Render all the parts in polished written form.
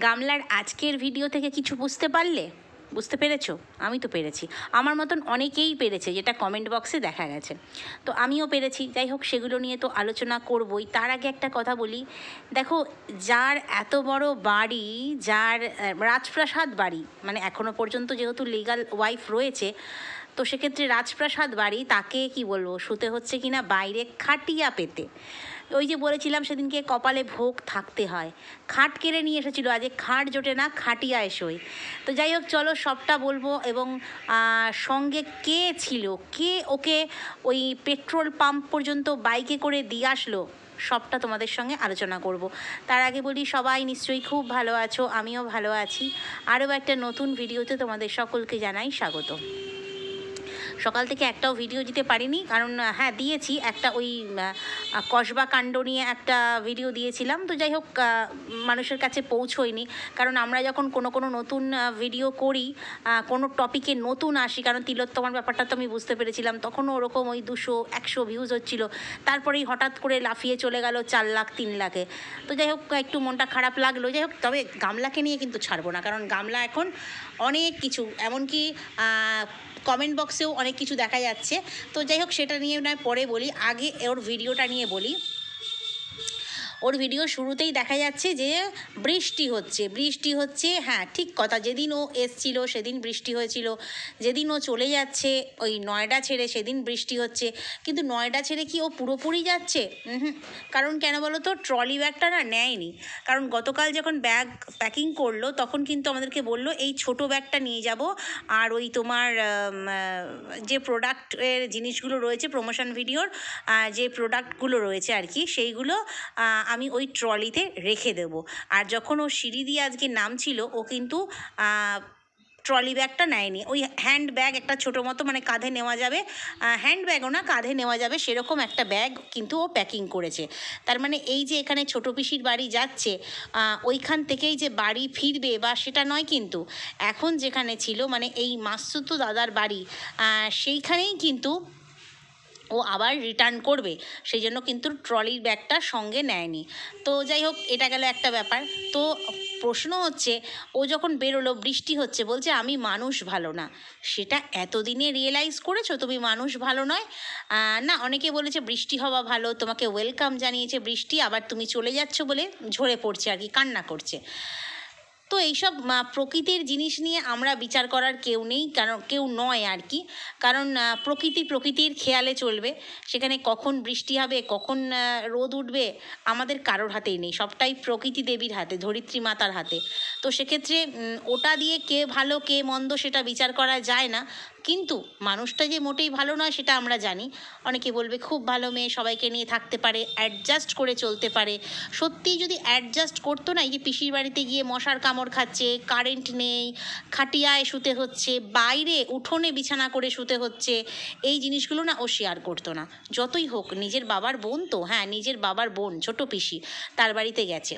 গামলার আজকের ভিডিও থেকে কিছু বুঝতে পেরেছো? আমি তো পেরেছি, আমার মতন অনেকেই পেরেছে, যেটা কমেন্ট বক্সে দেখা গেছে। তো আমিও পেরেছি। যাই হোক, সেগুলো নিয়ে তো আলোচনা করবই। তার আগে একটা কথা বলি, দেখো, যার এত বড় বাড়ি, যার রাজপ্রাসাদ বাড়ি, মানে এখনো পর্যন্ত যেহেতু লিগাল ওয়াইফ রয়েছে, তো সেক্ষেত্রে রাজপ্রাসাদ বাড়ি, তাকে কি বলবো, শুতে হচ্ছে কিনা বাইরে খাটিয়া পেতে। ওই যে বলেছিলাম সেদিনকে, কপালে ভোগ থাকতে হয়। খাট কেড়ে নিয়ে এসেছিলো, আজকে খাট জোটে না, খাটিয়া এসোই। তো যাই হোক, চলো সবটা বলবো। এবং সঙ্গে কে ছিল, কে ওকে ওই পেট্রোল পাম্প পর্যন্ত বাইকে করে দিয়ে আসলো, সবটা তোমাদের সঙ্গে আলোচনা করব। তার আগে বলি, সবাই নিশ্চয়ই খুব ভালো আছো, আমিও ভালো আছি। আরও একটা নতুন ভিডিওতে তোমাদের সকলকে জানাই স্বাগত। সকাল থেকে একটাও ভিডিও দিতে পারিনি, কারণ হ্যাঁ দিয়েছি একটা, ওই কসবা কাণ্ড নিয়ে একটা ভিডিও দিয়েছিলাম। তো যাই হোক, মানুষের কাছে পৌঁছোয়নি, কারণ আমরা যখন কোনো নতুন ভিডিও করি, কোনো টপিকে নতুন আসি, কারণ তিলোত্তমার ব্যাপারটা তো আমি বুঝতে পেরেছিলাম, তখনও ওরকম ওই 200-100 ভিউজ হচ্ছিল, তারপরেই হঠাৎ করে লাফিয়ে চলে গেল 4 লাখ 3 লাখে। তো যাই হোক, একটু মনটা খারাপ লাগলো। যাই হোক, তবে গামলাকে নিয়ে কিন্তু ছাড়বো না, কারণ গামলা এখন অনেক কিছু, এমনকি কমেন্ট বক্সেও অনেক কিছু দেখা যাচ্ছে। তো যাই হোক, সেটা নিয়ে নয় পরে বলি, আগে ওর ভিডিওটা নিয়ে বলি। ওর ভিডিও শুরুতেই দেখা যাচ্ছে যে বৃষ্টি হচ্ছে। হ্যাঁ, ঠিক কথা, যেদিন ও এসছিল সেদিন বৃষ্টি হয়েছিল, যেদিন ও চলে যাচ্ছে ওই নয়ডা ছেড়ে সেদিন বৃষ্টি হচ্ছে। কিন্তু নয়ডা ছেড়ে কি ও পুরোপুরি যাচ্ছে? কারণ কেন বলো তো, ট্রলি ব্যাগটা না নেয়নি। কারণ গতকাল যখন ব্যাগ প্যাকিং করলো, তখন কিন্তু আমাদেরকে বললো এই ছোট ব্যাগটা নিয়ে যাব, আর ওই তোমার যে প্রোডাক্টের জিনিসগুলো রয়েছে, প্রমোশন ভিডিওর যে প্রোডাক্টগুলো রয়েছে আর কি, সেইগুলো আমি ওই ট্রলিতে রেখে দেবো। আর যখন ও সিঁড়ি দিয়ে আজকে নামছিল, ও কিন্তু ট্রলি ব্যাগটা নেয়নি। ওই হ্যান্ড ব্যাগ একটা ছোটো মতো, মানে কাঁধে নেওয়া যাবে, হ্যান্ড ব্যাগও না, কাঁধে নেওয়া যাবে সেরকম একটা ব্যাগ কিন্তু ও প্যাকিং করেছে। তার মানে এই যে এখানে ছোটো পিসির বাড়ি যাচ্ছে, ওইখান থেকেই যে বাড়ি ফিরবে বা সেটা নয়, কিন্তু এখন যেখানে ছিল, মানে এই মাসুতো দাদার বাড়ি, সেইখানেই কিন্তু ও আবার রিটার্ন করবে, সেই জন্য কিন্তু ট্রলির ব্যাগটা সঙ্গে নেয়নি। তো যাই হোক, এটা গেল একটা ব্যাপার। তো প্রশ্ন হচ্ছে, ও যখন বেরোলো, বৃষ্টি হচ্ছে, বলছে আমি মানুষ ভালো না। সেটা এতদিনে রিয়েলাইজ করেছো তুমি মানুষ ভালো নয়? না, অনেকে বলেছে বৃষ্টি হওয়া ভালো, তোমাকে ওয়েলকাম জানিয়েছে বৃষ্টি, আবার তুমি চলে যাচ্ছ বলে ঝরে পড়ছে আর কি, কান্না করছে। তো এইসব প্রকৃতির জিনিস নিয়ে আমরা বিচার করার কেউ নেই, কারণ কেউ নয় আর কি। কারণ প্রকৃতির খেয়ালে চলবে। সেখানে কখন বৃষ্টি হবে, কখন রোদ উঠবে, আমাদের কারোর হাতেই নেই, সবটাই প্রকৃতি দেবীর হাতে, ধরিত্রী মাতার হাতে। তো সেক্ষেত্রে ওটা দিয়ে কে ভালো কে মন্দ সেটা বিচার করা যায় না। কিন্তু মানুষটা যে মোটেই ভালো নয় সেটা আমরা জানি। অনেকে বলবে খুব ভালো মেয়ে, সবাইকে নিয়ে থাকতে পারে, অ্যাডজাস্ট করে চলতে পারে। সত্যিই যদি অ্যাডজাস্ট করতো না, এই যে পিসির বাড়িতে গিয়ে মশার কামড় খাচ্ছে, কারেন্ট নেই, খাটিয়ায় শুতে হচ্ছে, বাইরে উঠোনে বিছানা করে শুতে হচ্ছে, এই জিনিসগুলো না ও শেয়ার করতো না। যতই হোক, নিজের বাবার বোন তো, হ্যাঁ নিজের বাবার বোন, ছোট পিসি, তার বাড়িতে গেছে।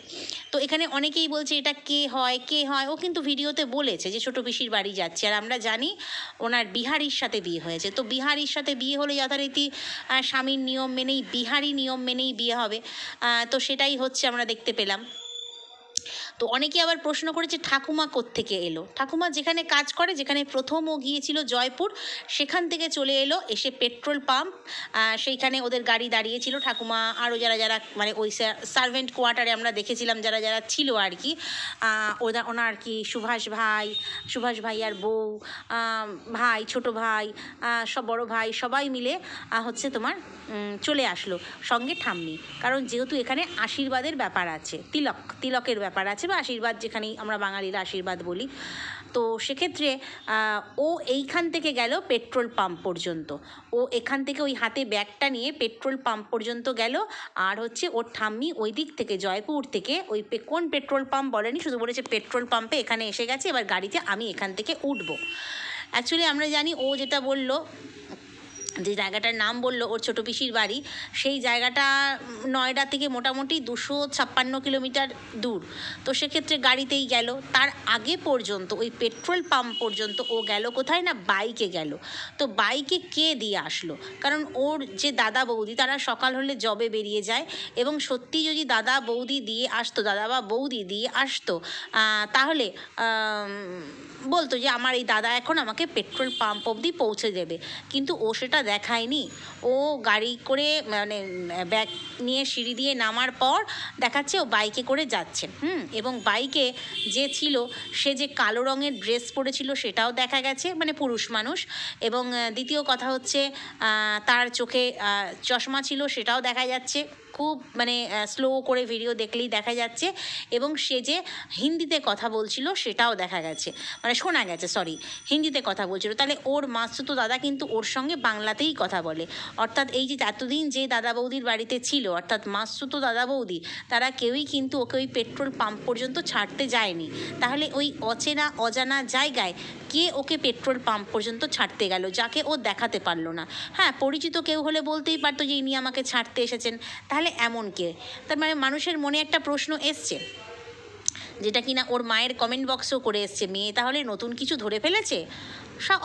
তো এখানে অনেকেই বলছে এটা কে হয়। ও কিন্তু ভিডিওতে বলেছে যে ছোট পিসির বাড়ি যাচ্ছে, আর আমরা জানি ওনার বিহারির সাথে বিয়ে হয়েছে। তো বিহারির সাথে বিয়ে হলে যথারীতি স্বামীর নিয়ম মেনেই, বিহারি নিয়ম মেনেই বিয়ে হবে। তো সেটাই হচ্ছে, আমরা দেখতে পেলাম। তো অনেকে আবার প্রশ্ন করেছে ঠাকুমা কোত্থেকে এলো। ঠাকুমা যেখানে কাজ করে, যেখানে প্রথম ও গিয়েছিল জয়পুর, সেখান থেকে চলে এলো, এসে পেট্রোল পাম্প, সেইখানে ওদের গাড়ি দাঁড়িয়েছিল। ঠাকুমা আরও যারা মানে ওই সার্ভেন্ট কোয়ার্টারে আমরা দেখেছিলাম যারা ছিল আর কি, ওনার কি সুভাষ ভাই আর বউ, ভাই, ছোট ভাই, সব বড় ভাই, সবাই মিলে হচ্ছে তোমার চলে আসলো, সঙ্গে ঠাম্মি। কারণ যেহেতু এখানে আশীর্বাদের ব্যাপার আছে, তিলকের ব্যাপার আছে, বা আশীর্বাদ, যেখানেই আমরা বাঙালিরা আশীর্বাদ বলি। তো সেক্ষেত্রে ও এইখান থেকে গেল পেট্রোল পাম্প পর্যন্ত। ও এখান থেকে ওই হাতে ব্যাগটা নিয়ে পেট্রোল পাম্প পর্যন্ত গেল। আর হচ্ছে ওর ঠাম্মি ওই দিক থেকে, জয়পুর থেকে, ওই কোন পেট্রোল পাম্প বলেনি, শুধু বলেছে পেট্রোল পাম্পে এখানে এসে গেছে, এবার গাড়িতে আমি এখান থেকে উঠবো। অ্যাকচুয়ালি আমরা জানি ও যেটা বললো, যে জায়গাটার নাম বললো ওর ছোটো পিসির বাড়ি, সেই জায়গাটা নয়ডা থেকে মোটামুটি 256 কিলোমিটার দূর। তো সেক্ষেত্রে গাড়িতেই গেল। তার আগে পর্যন্ত ওই পেট্রোল পাম্প পর্যন্ত ও গেল কোথায় না, বাইকে গেল। তো বাইকে কে দিয়ে আসলো? কারণ ওর যে দাদা বৌদি তারা সকাল হলে জবে বেরিয়ে যায়, এবং সত্যি যদি দাদা বৌদি দিয়ে আসতো, দাদা বা বৌদি দিয়ে আসতো, তাহলে বলতো যে আমার এই দাদা এখন আমাকে পেট্রোল পাম্প অবধি পৌঁছে দেবে। কিন্তু ও সেটা দেখায়নি। ও গাড়ি করে মানে ব্যাগ নিয়ে সিঁড়ি দিয়ে নামার পর দেখাচ্ছে ও বাইকে করে যাচ্ছে। এবং বাইকে যে ছিল সে যে কালো রঙের ড্রেস পরেছিল সেটাও দেখা গেছে, মানে পুরুষ মানুষ। এবং দ্বিতীয় কথা হচ্ছে তার চোখে চশমা ছিল, সেটাও দেখা যাচ্ছে। খুব মানে স্লো করে ভিডিও দেখলেই দেখা যাচ্ছে। এবং সে যে হিন্দিতে কথা বলছিল সেটাও দেখা গেছে, মানে শোনা গেছে, সরি, হিন্দিতে কথা বলছিল। তাহলে ওর মাসতুতো দাদা কিন্তু ওর সঙ্গে বাংলাতেই কথা বলে। অর্থাৎ এই যে এতদিন যে দাদা বৌদির বাড়িতে ছিল, অর্থাৎ মাসতুতো দাদা বৌদি, তারা কেউই কিন্তু ওকে ওই পেট্রোল পাম্প পর্যন্ত ছাড়তে যায়নি। তাহলে ওই অচেনা অজানা জায়গায় কে ওকে পেট্রোল পাম্প পর্যন্ত ছাড়তে গেল, যাকে ও দেখাতে পারলো না? হ্যাঁ, পরিচিত কেউ হলে বলতেই পারতো যে ইনি আমাকে ছাড়তে এসেছেন। তাহলে এমন কে? তার মানে মানুষের মনে একটা প্রশ্ন এসছে, যেটা কিনা ওর মায়ের কমেন্ট বক্সেও করে এসছে, মেয়ে তাহলে নতুন কিছু ধরে ফেলেছে?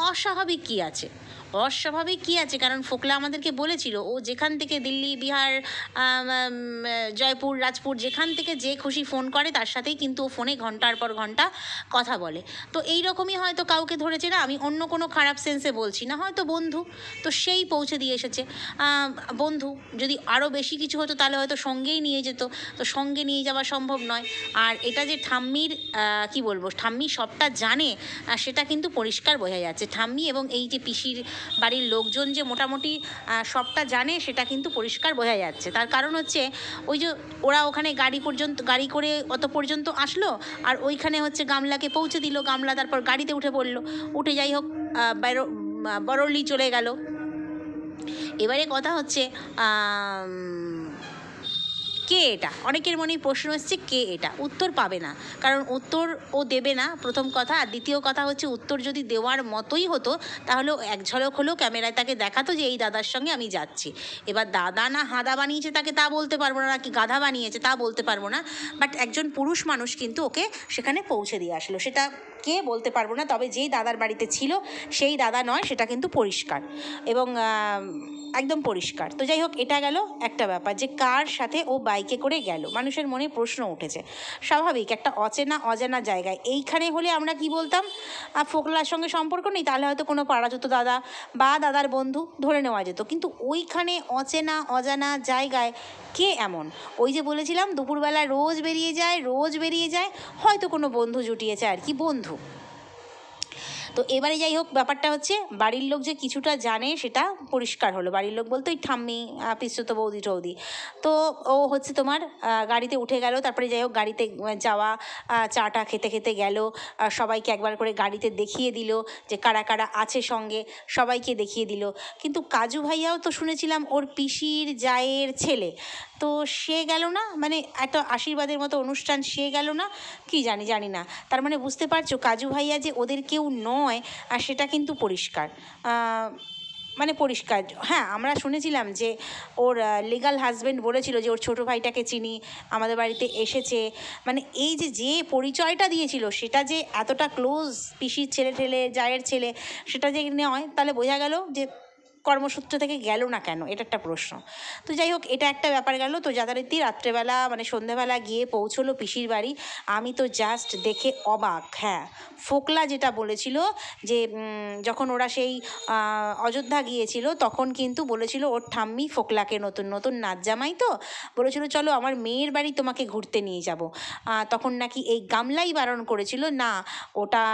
অস্বাভাবিক কী আছে? অস্বাভাবিক কী আছে? কারণ ফোকলা আমাদেরকে বলেছিল ও যেখান থেকে দিল্লি, বিহার, জয়পুর, রাজপুর, যেখান থেকে যে খুশি ফোন করে তার সাথেই কিন্তু ও ফোনে ঘন্টার পর ঘন্টা কথা বলে। তো এই রকমই হয়তো কাউকে ধরেছে না, আমি অন্য কোনো খারাপ সেন্সে বলছি না, হয়তো বন্ধু। তো সেই পৌঁছে দিয়ে এসেছে। বন্ধু যদি আরও বেশি কিছু হতো তাহলে হয়তো সঙ্গেই নিয়ে যেত, তো সঙ্গে নিয়ে যাওয়া সম্ভব নয়। আর এটা যে ঠাম্মির কি বলবো, ঠাম্মি সবটা জানে সেটা কিন্তু পরিষ্কার বোঝা যাচ্ছে। ঠাম্মি এবং এই যে পিসির বাড়ির লোকজন যে মোটামুটি সবটা জানে সেটা কিন্তু পরিষ্কার বোঝা যাচ্ছে। তার কারণ হচ্ছে ওই যে ওরা ওখানে গাড়ি করে অত পর্যন্ত আসলো, আর ওইখানে হচ্ছে গামলাকে পৌঁছে দিল, গামলা তারপর গাড়িতে উঠে পড়লো, উঠে যাই হোক বরৌলি চলে গেল। এবারে কথা হচ্ছে কে এটা? অনেকের মনেই প্রশ্ন এসছে কে এটা? উত্তর পাবে না, কারণ উত্তর ও দেবে না, প্রথম কথা। আর দ্বিতীয় কথা হচ্ছে উত্তর যদি দেওয়ার মতোই হতো তাহলে এক ঝলক হলেও ক্যামেরায় তাকে দেখাতো যে এই দাদার সঙ্গে আমি যাচ্ছি। এবার দাদা না হাদা বানিয়েছে তাকে তা বলতে পারবো না, নাকি গাধা বানিয়েছে তা বলতে পারবো না, বাট একজন পুরুষ মানুষ কিন্তু ওকে সেখানে পৌঁছে দিয়ে আসলো। সেটা কে বলতে পারবো না, তবে যেই দাদার বাড়িতে ছিল সেই দাদা নয়, সেটা কিন্তু পরিষ্কার এবং একদম পরিষ্কার। তো যাই হোক, এটা গেল একটা ব্যাপার যে কার সাথে ও বাইকে করে গেল। মানুষের মনে প্রশ্ন উঠেছে, স্বাভাবিক, একটা অচেনা অজানা জায়গায়। এইখানে হলে আমরা কি বলতাম, ফোকলার সঙ্গে সম্পর্ক নেই, তাহলে হয়তো কোনো পাড়াচুতো দাদা বা দাদার বন্ধু ধরে নেওয়া যেত। কিন্তু ওইখানে অচেনা অজানা জায়গায় কে এমন? ওই যে বলেছিলাম দুপুরবেলা রোজ বেরিয়ে যায়, হয়তো কোনো বন্ধু জুটিয়েছে আর কি, বন্ধু। তো এবারে যাই হোক, ব্যাপারটা হচ্ছে বাড়ির লোক যে কিছুটা জানে সেটা পরিষ্কার হলো। বাড়ির লোক বলতে ওই ঠাম্মি, পিসতো বৌদি টৌদি। তো ও হচ্ছে তোমার গাড়িতে উঠে গেল। তারপরে যাই হোক, গাড়িতে যাওয়া, চাটা খেতে খেতে গেল, সবাইকে একবার করে গাড়িতে দেখিয়ে দিল যে কারা কারা আছে সঙ্গে, সবাইকে দেখিয়ে দিল। কিন্তু কাজু ভাইয়াও তো শুনেছিলাম ওর পিসির জায়ের ছেলে, তো সে গেল না, মানে একটা আশীর্বাদের মতো অনুষ্ঠান, সে গেল না, কি জানি না। তার মানে বুঝতে পারছো কাজু ভাইয়া যে ওদের কেউ নয়, আর সেটা কিন্তু পরিষ্কার, মানে পরিষ্কার। হ্যাঁ, আমরা শুনেছিলাম যে ওর লিগাল হাজব্যান্ড বলেছিল যে ওর ছোটো ভাইটাকে চিনি, আমাদের বাড়িতে এসেছে, মানে এই যে পরিচয়টা দিয়েছিল সেটা যে এতটা ক্লোজ, পিসির ছেলে জায়ের ছেলে, সেটা যে নয়, তাহলে বোঝা গেল যে কর্মসূত্র থেকে গেল না কেন, এটা একটা প্রশ্ন। তো যাই হোক, এটা একটা ব্যাপার গেল। তো যথারীতি রাত্রেবেলা মানে সন্ধ্যেবেলা গিয়ে পৌঁছলো পিসির বাড়ি। আমি তো জাস্ট দেখে অবাক। হ্যাঁ, ফোকলা যেটা বলেছিল যে যখন ওরা সেই অযোধ্যা গিয়েছিল তখন কিন্তু বলেছিল ওর ঠাম্মি ফোকলাকে, নতুন নতুন নাচ জামাই তো, বলেছিল চলো আমার মেয়ের বাড়ি তোমাকে ঘুরতে নিয়ে যাব। তখন নাকি এই গামলাই বারণ করেছিল, না ওটা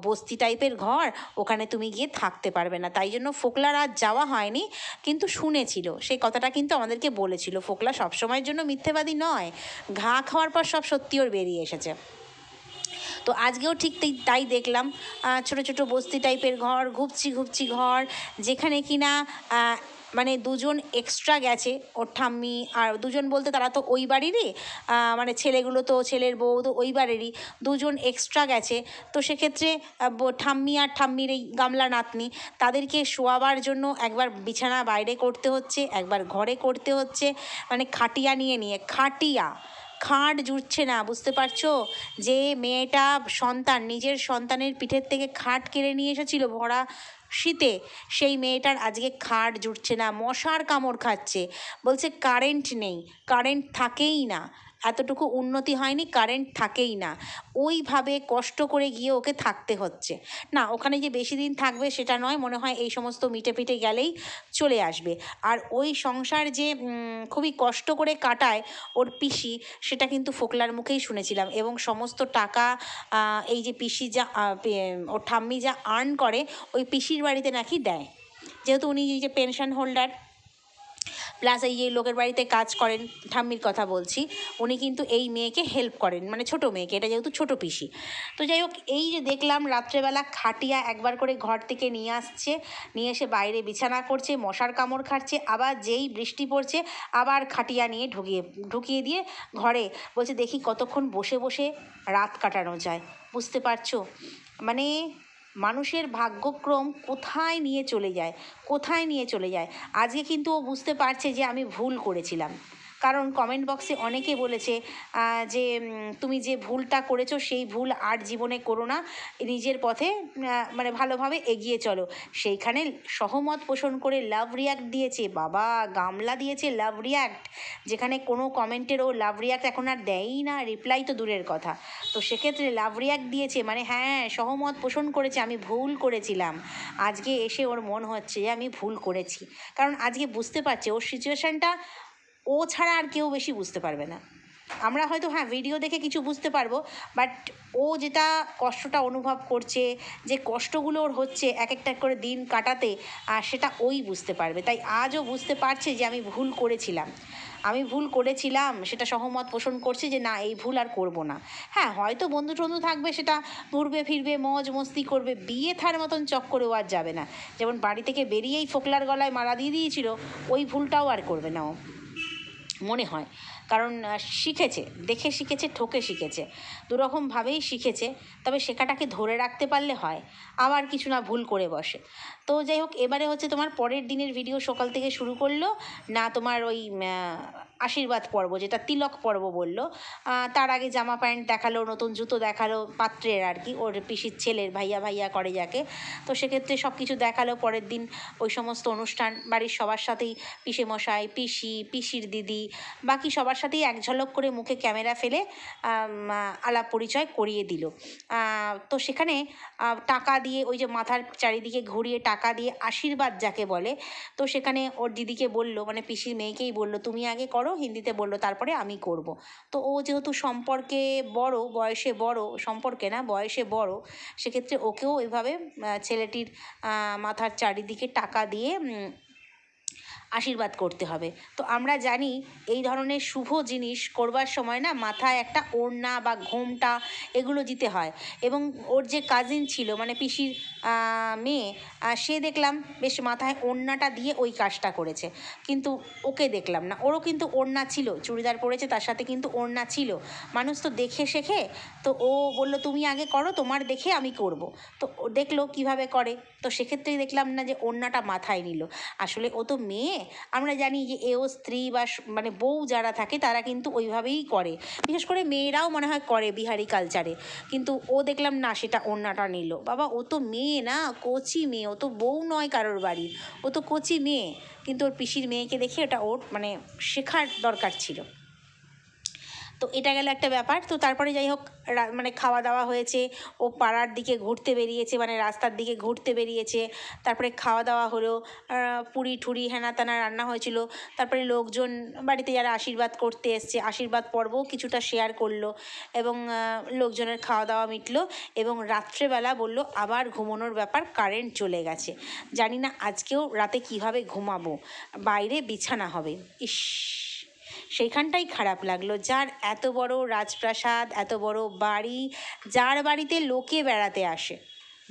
বস্তি টাইপের ঘর, ওখানে তুমি গিয়ে থাকতে পারবে না। তাই জন্য ফোকলার আজ যাওয়া হয়নি, কিন্তু শুনেছিল, সেই কথাটা কিন্তু আমাদেরকে বলেছিল। ফোকলা সবসময়ের জন্য মিথ্যেবাদী নয়, ঘা খাওয়ার পর সব সত্যি ওর বেরিয়ে এসেছে। তো আজকেও ঠিক তাই দেখলাম, ছোটো ছোটো বস্তি টাইপের ঘর, ঘুপচি ঘর, যেখানে কিনা মানে দুজন এক্সট্রা গেছে, ওর ঠাম্মি আর দুজন বলতে তারা তো ওই বাড়িরই, মানে ছেলেগুলো তো ছেলের বউ তো ওই বাড়িরই, দুজন এক্সট্রা গেছে। তো সেক্ষেত্রে ঠাম্মি আর ঠাম্মির এই গামলা নাতনি তাদেরকে শোয়াবার জন্য একবার বিছানা বাইরে করতে হচ্ছে, একবার ঘরে করতে হচ্ছে, মানে খাটিয়া নিয়ে নিয়ে খাটিয়া, খাট জুটছে না, বুঝতে পারছো? যে মেয়েটা সন্তান, নিজের সন্তানের পিঠের থেকে খাট কেড়ে নিয়ে এসেছিল ভরা শীতে, সেই মেয়েটার আজকে খাট জুটছে না, মশার কামড় খাচ্ছে। বলছে কারেন্ট নেই, কারেন্ট থাকেই না, এতটুকু উন্নতি হয়নি, কারেন্ট থাকেই না, ওইভাবে কষ্ট করে গিয়ে ওকে থাকতে হচ্ছে। না, ওখানে যে বেশি দিন থাকবে সেটা নয়, মনে হয় এই সমস্ত মিটে পিটে গেলেই চলে আসবে। আর ওই সংসার যে খুবই কষ্ট করে কাটায় ওর পিসি, সেটা কিন্তু ফোকলার মুখেই শুনেছিলাম। এবং সমস্ত টাকা এই যে পিসি যা ওর ঠাম্মি যা আর্ন করে ওই পিসির বাড়িতে নাকি দেয়, যেহেতু উনি এই যে পেনশন হোল্ডার, প্লাস এই যে লোকের বাড়িতে কাজ করেন, ঠাম্মির কথা বলছি, উনি কিন্তু এই মেয়েকে হেল্প করেন, মানে ছোটো মেয়েকে, এটা যেহেতু ছোটো পিসি। তো যাই হোক, এই যে দেখলাম রাত্রেবেলা খাটিয়া একবার করে ঘর থেকে নিয়ে আসছে, নিয়ে এসে বাইরে বিছানা করছে, মশার কামড় খাচ্ছে, আবার যেই বৃষ্টি পড়ছে আবার খাটিয়া নিয়ে ঢুকিয়ে দিয়ে ঘরে বলছে দেখি কতক্ষণ বসে বসে রাত কাটানো যায়। বুঝতে পারছো? মানে মানুষের ভাগ্যক্রম কোথায় নিয়ে চলে যায়, কোথায় নিয়ে চলে যায়। আজকে কিন্তু ও বুঝতে পারছে যে আমি ভুল করেছিলাম, কারণ কমেন্ট বক্সে অনেকে বলেছে যে তুমি যে ভুলটা করেছো সেই ভুল আর জীবনে করো না, নিজের পথে মানে ভালোভাবে এগিয়ে চলো। সেইখানে সহমত পোষণ করে লাভ রিয়াক্ট দিয়েছে, বাবা গামলা দিয়েছে লাভ রিয়াক্ট, যেখানে কোনো কমেন্টের ও লাভ রিয়াক্ট এখন আর দেয়ই না, রিপ্লাই তো দূরের কথা। তো সেক্ষেত্রে লাভ রিয়াক্ট দিয়েছে মানে হ্যাঁ সহমত পোষণ করেছে আমি ভুল করেছিলাম। আজকে এসে ওর মন হচ্ছে যে আমি ভুল করেছি, কারণ আজকে বুঝতে পারছে ওর সিচুয়েশানটা ও ছাড়া আর কেউ বেশি বুঝতে পারবে না। আমরা হয়তো হ্যাঁ ভিডিও দেখে কিছু বুঝতে পারবো, বাট ও যেটা কষ্টটা অনুভব করছে, যে কষ্টগুলো ওর হচ্ছে এক একটা করে দিন কাটাতে, সেটা ওই বুঝতে পারবে। তাই আজও বুঝতে পারছে যে আমি ভুল করেছিলাম, সেটা সহমত পোষণ করছে যে না এই ভুল আর করব না। হ্যাঁ হয়তো বন্ধু টন্ধু থাকবে, সেটা ঘুরবে ফিরবে মজ মস্তি করবে, বিয়ে থার মতন চক্করেও আর যাবে না। যেমন বাড়ি থেকে বেরিয়েই ফোকলার গলায় মালা দিয়ে দিয়েছিল, ওই ভুলটাও আর করবে না ও, মনে হয়। কারণ শিখেছে, দেখে শিখেছে, ঠকে শিখেছে, দুরকমভাবেই শিখেছে। তবে শেখাটাকে ধরে রাখতে পারলে হয়, আবার কিছু না ভুল করে বসে। তো যাই হোক, এবারে হচ্ছে তোমার পরের দিনের ভিডিও সকাল থেকে শুরু করলো না, তোমার ওই আশীর্বাদ পর্ব, যেটা তিলক পর্ব বললো। তার আগে জামা প্যান্ট দেখালো, নতুন জুতো দেখালো, পাত্রের আর কি, ওর পিসির ছেলের, ভাইয়া ভাইয়া করে যাকে। তো সেক্ষেত্রে সব কিছু দেখালো। পরের দিন ওই সমস্ত অনুষ্ঠান বাড়ির সবার সাথেই, পিসে মশাই, পিসি, পিসির দিদি, বাকি সবার সাথেই এক ঝলক করে মুখে ক্যামেরা ফেলে আলাপ পরিচয় করিয়ে দিল। তো সেখানে টাকা দিয়ে, ওই যে মাথার চারিদিকে ঘুরিয়ে টাকা দিয়ে আশীর্বাদ যাকে বলে, তো সেখানে ওর দিদিকে বলল, মানে পিসির মেয়েকেই বলল তুমি আগে করো, হিন্দিতে বলল, তারপরে আমি করব। তো ও যেহেতু সম্পর্কে বড়, বয়সে বড়, সম্পর্কে না বয়সে বড়, সেক্ষেত্রে ওকেও এভাবে ছেলেটির মাথার চারিদিকে টাকা দিয়ে আশীর্বাদ করতে হবে। তো আমরা জানি এই ধরনের শুভ জিনিস করবার সময় না মাথায় একটা ওড়না বা ঘোমটা এগুলো দিতে হয়। এবং ওর যে কাজিন ছিল, মানে পিসির মেয়ে, সে দেখলাম বেশ মাথায় ওড়নাটা দিয়ে ওই কাজটা করেছে, কিন্তু ওকে দেখলাম না। ওরও কিন্তু ওড়না ছিল, চুড়িদার পরেছে, তার সাথে কিন্তু ওড়না ছিল। মানুষ তো দেখে শেখে। তো ও বলল তুমি আগে করো, তোমার দেখে আমি করব। তো ও দেখলো কীভাবে করে, তো সেক্ষেত্রেই দেখলাম না যে ওড়নাটা মাথায় নিল। আসলে ও তো মেয়ে, আমরা জানি যে এও স্ত্রী বা মানে বউ যারা থাকে তারা কিন্তু ওইভাবেই করে, বিশেষ করে মেয়েরাও মনে হয় করে বিহারি কালচারে। কিন্তু ও দেখলাম না, সেটা ওড়নাটা নিল। বাবা ও তো মেয়ে না, কচি মেয়ে, ও তো বউ নয় কারোর বাড়ির, ও তো কচি মেয়ে। কিন্তু ওর পিসির মেয়েকে দেখে ওটা ওর মানে শেখার দরকার ছিল। তো এটা গেল একটা ব্যাপার। তো তারপরে যাই হোক, মানে খাওয়া দাওয়া হয়েছে, ও পাড়ার দিকে ঘুরতে বেরিয়েছে, মানে রাস্তার দিকে ঘুরতে বেরিয়েছে। তারপরে খাওয়া দাওয়া হলো, পুরি ঠুরি হেনা তেনা রান্না হয়েছিল। তারপরে লোকজন বাড়িতে যারা আশীর্বাদ করতে এসছে, আশীর্বাদ পর্বও কিছুটা শেয়ার করলো, এবং লোকজনের খাওয়া দাওয়া মিটলো। এবং রাত্রেবেলা বললো আবার ঘুমানোর ব্যাপার, কারেন্ট চলে গেছে, জানি না আজকেও রাতে কিভাবে ঘুমাবো, বাইরে বিছানা হবে। ইস, সেইখানটাই খারাপ লাগলো। যার এত বড় রাজপ্রাসাদ, এত বড় বাড়ি, যার বাড়িতে লোকে বেড়াতে আসে,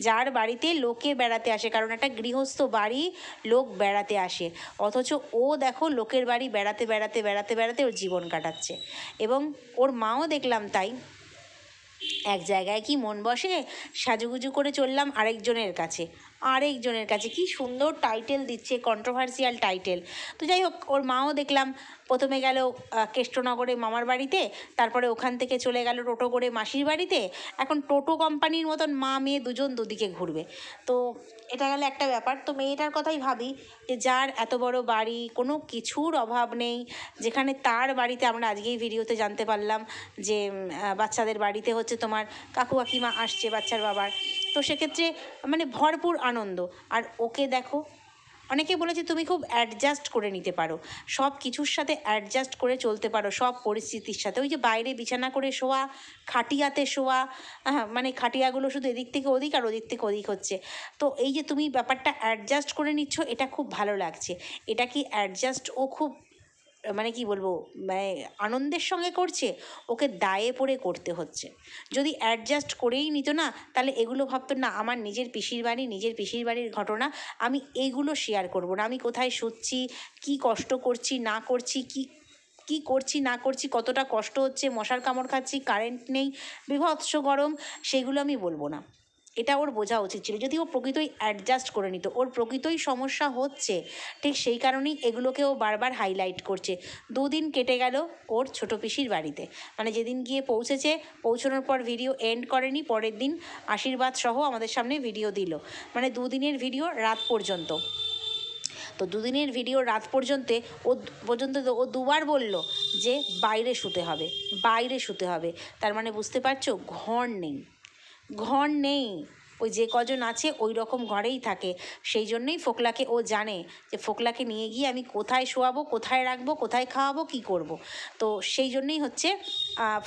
যার বাড়িতে লোকে বেড়াতে আসে, কারণ একটা গৃহস্থ বাড়ি লোক বেড়াতে আসে, অথচ ও দেখো লোকের বাড়ি বেড়াতে বেড়াতে বেড়াতে বেড়াতে ওর জীবন কাটাচ্ছে। এবং ওর মাও দেখলাম তাই, এক জায়গায় কি মন বসে, সাজুগুজু করে চললাম আরেকজনের কাছে কি সুন্দর টাইটেল দিচ্ছে, কন্ট্রোভার্সিয়াল টাইটেল। তো যাই হোক, ওর মাও দেখলাম প্রথমে গেল কেষ্টনগরে মামার বাড়িতে, তারপরে ওখান থেকে চলে গেল টোটো করে মাসির বাড়িতে, এখন টোটো কোম্পানির মতন মা মেয়ে দুজন দুদিকে ঘুরবে। তো এটা গেল একটা ব্যাপার। তো মেয়েটার কথাই ভাবি যে যার এত বড় বাড়ি, কোনো কিছুর অভাব নেই, যেখানে তার বাড়িতে আমরা আজকেই ভিডিওতে জানতে পারলাম যে বাচ্চাদের বাড়িতে হচ্ছে তোমার কাকু কাকিমা আসছে বাচ্চার বাবার, তো সেক্ষেত্রে মানে ভরপুর আনন্দ। আর ওকে দেখো, অনেকে বলেছে তুমি খুব অ্যাডজাস্ট করে নিতে পারো, সব কিছুর সাথে অ্যাডজাস্ট করে চলতে পারো, সব পরিস্থিতির সাথে। ওই যে বাইরে বিছানা করে শোয়া, খাটিয়াতে শোয়া, মানে খাটিয়াগুলো শুধু এদিক থেকে ওদিক আর ওদিক থেকে ওদিক হচ্ছে। তো এই যে তুমি ব্যাপারটা অ্যাডজাস্ট করে নিচ্ছ, এটা খুব ভালো লাগছে। এটা কি অ্যাডজাস্ট ও খুব মানে কি বলবো, মানে আনন্দের সঙ্গে করছে, ওকে দায়ে পড়ে করতে হচ্ছে। যদি অ্যাডজাস্ট করেই নিত না, তাহলে এগুলো ভাবতো না আমার নিজের পিসির বাড়ির ঘটনা, আমি এইগুলো শেয়ার করব না, আমি কোথায় শুচ্ছি, কি কষ্ট করছি না করছি, কি করছি না করছি, কতটা কষ্ট হচ্ছে, মশার কামড় খাচ্ছি, কারেন্ট নেই, বীভৎস গরম, সেগুলো আমি বলবো না। এটা ওর বোঝা উচিত ছিল, যদি ও প্রকৃতই অ্যাডজাস্ট করে নিত। ওর প্রকৃতই সমস্যা হচ্ছে, ঠিক সেই কারণেই এগুলোকে ও বারবার হাইলাইট করছে। দুদিন কেটে গেল ওর ছোটো পিসির বাড়িতে, মানে যেদিন গিয়ে পৌঁছেছে, পৌঁছানোর পর ভিডিও এন্ড করেনি, পরের দিন আশীর্বাদ সহ আমাদের সামনে ভিডিও দিল, মানে দুদিনের ভিডিও রাত পর্যন্ত। তো দুদিনের ভিডিও রাত পর্যন্ত ও দুবার বলল যে বাইরে শুতে হবে। তার মানে বুঝতে পারছো, ঘর নেই, ওই যে কজন আছে ওই রকম ঘরেই থাকে। সেই জন্যই ফোকলাকে ও জানে যে ফোকলাকে নিয়ে গিয়ে আমি কোথায় শোয়াবো, কোথায় রাখবো, কোথায় খাওয়াবো, কি করব। তো সেই জন্যই হচ্ছে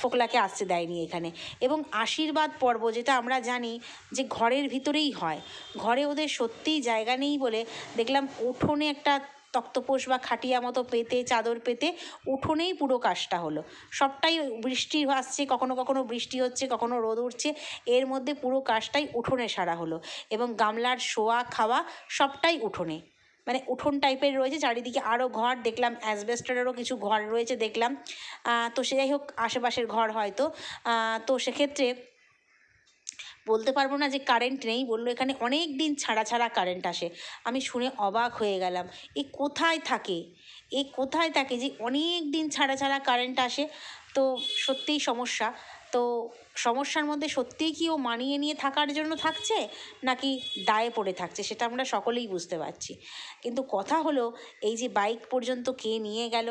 ফোকলাকে আসতে দেয়নি এখানে। এবং আশীর্বাদ পর্ব, যেটা আমরা জানি যে ঘরের ভিতরেই হয়, ঘরে ওদের সত্যিই জায়গা নেই বলে দেখলাম উঠোনে একটা তক্তপোষ বা খাটিয়া মতো পেতে, চাদর পেতে উঠোনেই পুরো কাজটা হলো। সবটাই বৃষ্টি আসছে, কখনো কখনো বৃষ্টি হচ্ছে, কখনো রোদ উঠছে, এর মধ্যে পুরো কাজটাই উঠোনে সারা হলো। এবং গামলার শোয়া খাওয়া সবটাই উঠোনে, মানে উঠোন টাইপের রয়েছে, চারিদিকে আরও ঘর দেখলাম, অ্যাসবেস্টারেরও কিছু ঘর রয়েছে দেখলাম। তো সে যাই হোক, আশেপাশের ঘর হয়তো। তো সেক্ষেত্রে বলতে পারবো না যে কারেন্ট নেই, বললো এখানে অনেক দিন ছাড়া কারেন্ট আসে। আমি শুনে অবাক হয়ে গেলাম, এ কোথায় থাকে যে অনেক দিন ছাড়া কারেন্ট আসে। তো সত্যিই সমস্যা। তো সমস্যার মধ্যে সত্যিই কি ও মানিয়ে নিয়ে থাকার জন্য থাকছে, নাকি দায়ে পড়ে থাকছে, সেটা আমরা সকলেই বুঝতে পারছি। কিন্তু কথা হলো, এই যে বাইক পর্যন্ত কে নিয়ে গেল,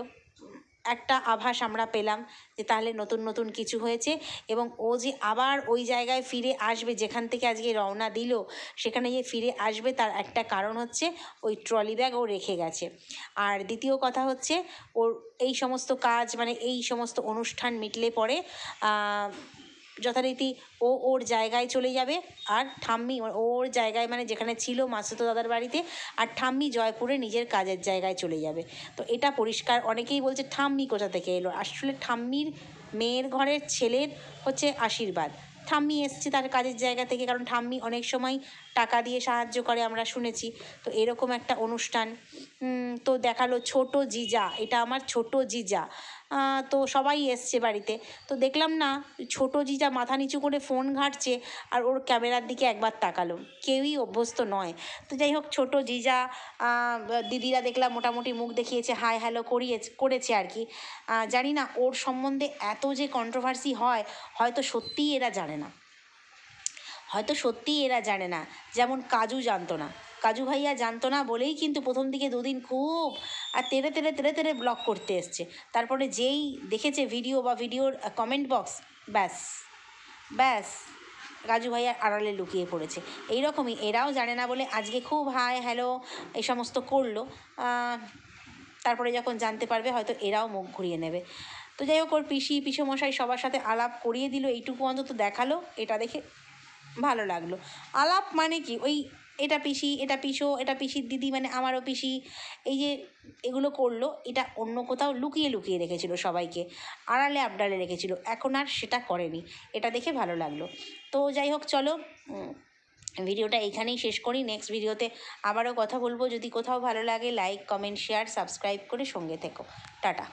একটা আভাস আমরা পেলাম যে তাহলে নতুন কিছু হয়েছে। এবং ও যে আবার ওই জায়গায় ফিরে আসবে যেখান থেকে আজকে রওনা দিল, সেখানে যে ফিরে আসবে তার একটা কারণ হচ্ছে ওই ট্রলি ব্যাগ ও রেখে গেছে। আর দ্বিতীয় কথা হচ্ছে, ওর এই সমস্ত কাজ, মানে এই সমস্ত অনুষ্ঠান মিটলে পরে যথারীতি ওর জায়গায় চলে যাবে, আর ঠাম্মি ওর জায়গায়, মানে যেখানে ছিল মাসুতো দাদার বাড়িতে, আর ঠাম্মি জয়পুরে নিজের কাজের জায়গায় চলে যাবে। তো এটা পরিষ্কার। অনেকেই বলছে ঠাম্মি কোথা থেকে এলো, আসলে ঠাম্মির মেয়ের ঘরের ছেলের হচ্ছে আশীর্বাদ, ঠাম্মি এসছে তার কাজের জায়গা থেকে, কারণ ঠাম্মি অনেক সময় টাকা দিয়ে সাহায্য করে আমরা শুনেছি। তো এরকম একটা অনুষ্ঠান। তো দেখালো ছোট জিজা, এটা আমার ছোট জিজা। তো সবাই এসছে বাড়িতে, তো দেখলাম না ছোট জিজা মাথা নিচু করে ফোন ঘাঁটছে, আর ওর ক্যামেরার দিকে একবার তাকালো, কেউই অভ্যস্ত নয়। তো যাই হোক, ছোট জিজা দিদিরা দেখলাম মোটামুটি মুখ দেখিয়েছে, হাই হ্যালো করেছে আর কি। জানি না ওর সম্বন্ধে এত যে কন্ট্রোভার্সি হয়, হয়তো সত্যিই এরা জানে না, যেমন কাজু ভাইয়া জানতো না বলেই কিন্তু প্রথম দিকে দুদিন খুব আর তেরে ব্লগ করতে এসছে। তারপরে যেই দেখেছে ভিডিও বা ভিডিওর কমেন্ট বক্স, ব্যাস কাজু ভাইয়ার আড়ালে লুকিয়ে পড়েছে। এইরকমই এরাও জানে না বলে আজকে খুব হাই হ্যালো এই সমস্ত করলো। তারপরে যখন জানতে পারবে হয়তো এরাও মুখ ঘুরিয়ে নেবে। তো যাই হোক, ওর পিসমশাই সবার সাথে আলাপ করিয়ে দিল, এইটুকু অন্তত দেখালো, এটা দেখে ভালো লাগলো। আলাপ মানে কি, ওই এটা পিসি, এটা পিসো, এটা পিসির দিদি, মানে আমারও পিসি, এই যে এগুলো করলো, এটা অন্য কোথাও লুকিয়ে রেখেছিল, সবাইকে আড়ালে আবডালে রেখেছিল, এখন আর সেটা করেনি, এটা দেখে ভালো লাগলো। তো যাই হোক, চলো ভিডিওটা এখানেই শেষ করি। নেক্সট ভিডিওতে আবারও কথা বলবো। যদি কোথাও ভালো লাগে লাইক কমেন্ট শেয়ার সাবস্ক্রাইব করে সঙ্গে থেকো। টাটা।